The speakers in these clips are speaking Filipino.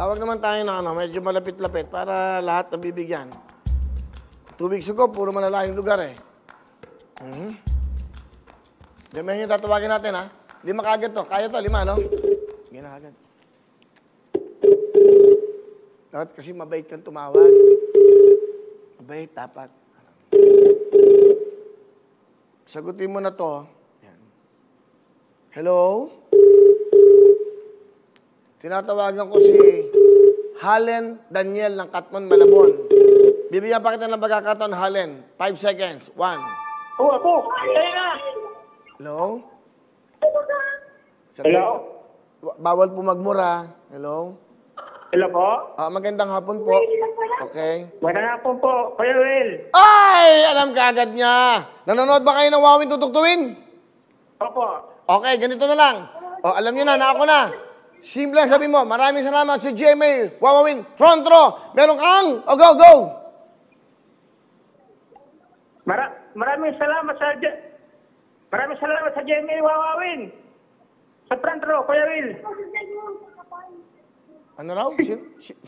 Tawag naman tayo na medyo malapit-lapit para lahat nabibigyan. 2 weeks ago, puro malalayong lugar eh. Ganyan yung tatawagin natin ha. 5 kaagad to. Kaya to, 5 no? Sige na agad. Dapat kasi mabait kang tumawag. Mabait, dapat. Sagutin mo na to. Yan. Hello? Tinatawagan ko si Halen Daniel ng Katmon, Malabon. Bibigyan pa kita ng pagkakataon, Halen. 5 seconds. 1. Oo, ako. Kaya na. Hello? Hello? Bawal po magmura. Hello? Hello po? Magandang hapon po. Okay. Magandang hapon po, Kuya Will. Ay! Alam ka agad niya. Nanonood ba kayo ng Wawin Tutuktuin? Opo. Okay, ganito na lang. Alam niyo na ako na. Simple lang sabi mo, maraming salamat si GMA, Wawawin, front row. Meron kang, go! Maraming salamat sa GMA Wawawin. Sa front row, Kuya Will. Ano raw?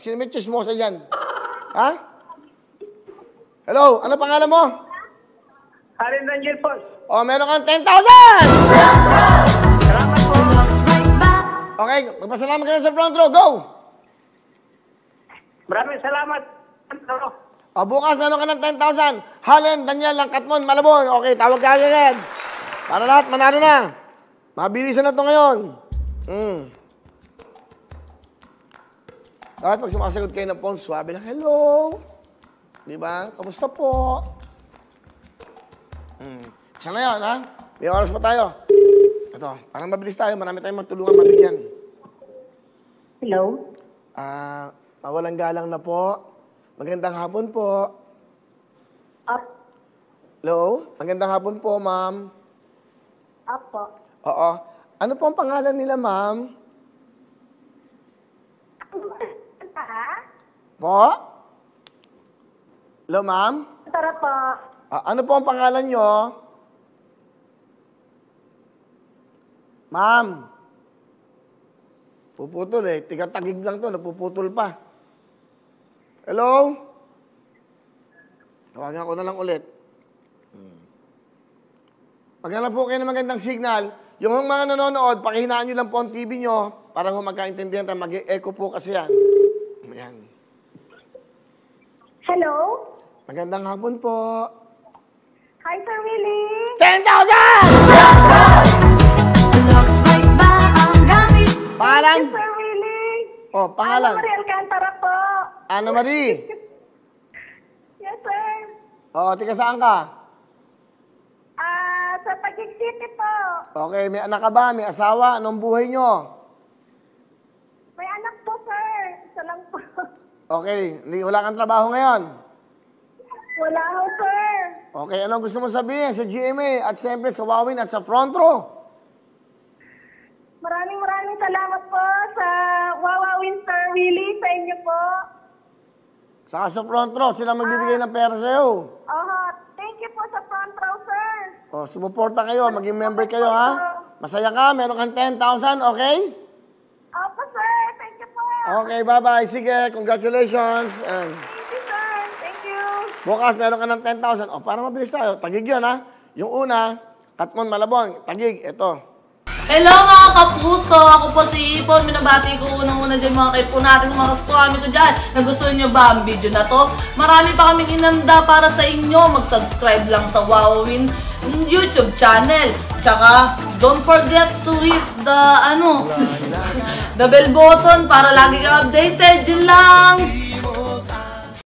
Sino may chismosa dyan? Ha? Hello, ano pangalan mo? Halen Daniel po. Meron kang 10,000! Salamat po. Okay, magpasalamat ka na sa front row, go! Maraming salamat. Bukas meron ka ng 10,000. Halen, Daniel, ng Katmon, Malabon. Okay, tawag ka agad. Para lahat, manalo na. Mabilisan na ito ngayon. Dapat pag sumasagot kayo ng phone, swabe lang, hello. Diba? Kamusta po? Isa na yun, ha? May oras pa tayo. Ito, parang mabilis tayo. Marami tayong magtulungan mabigyan. Hello? Mawalang galang na po. Magandang hapon po. Hello? Magandang hapon po, ma'am. Apo. Oo. Ano po ang pangalan nila, ma'am? Po? Hello, ma'am? Tara po. Ano po ang pangalan nyo? Ma'am? Puputol eh. Tigatagig lang to. Napuputol pa. Hello? Tawagan ko na lang ulit. Paghanap po kayo ng magandang signal, yung mga nanonood, pakihinaan nyo lang po ang TV nyo para magkaintindihan tayo. Mag-echo po kasi yan. Ayan. Hello? Magandang hapon po. Hi, Sir Willie. 10,000! Pangalan? Sir Willie. Pangalan? Ana Marie Alcantara po. Ana Marie? Yes, sir. Tika saan ka? Sa Taguig City po. Okay, may anak ka ba? May asawa? Anong buhay nyo? May anak po, sir. Isa lang po. Okay, wala kang trabaho ngayon? Wala ho, sir. Okay, ano gusto mo sabihin sa GMA at siyempre sa Wawin at sa front row? Maraming salamat po sa Wawawin, Sir Willie, sa inyo po. Saka sa front row, sila magbibigay ng pera sa'yo. Thank you po sa front row, sir. Sumuporta kayo, maging member kayo, ha? Masaya ka, meron kang 10,000, okay? Opo, sir. Thank you po. Okay, bye-bye. Sige, congratulations. Thank you, sir. Thank you. Bukas, meron ka ng 10,000. Para mabilis tayo. Tagig yun, ha? Yung una, Katmon, Malabon. Tagig, ito. Hello mga kapuso! Ako po si Ipon. Minabati ko unang-una dyan mga kaipo natin, mga kaskwami ko dyan. Nagustuhan nyo ba ang video na to? Marami pa kaming inanda para sa inyo. Mag-subscribe lang sa Wawin YouTube channel. Tsaka, don't forget to hit the, the bell button para lagi ka updated. Yun lang!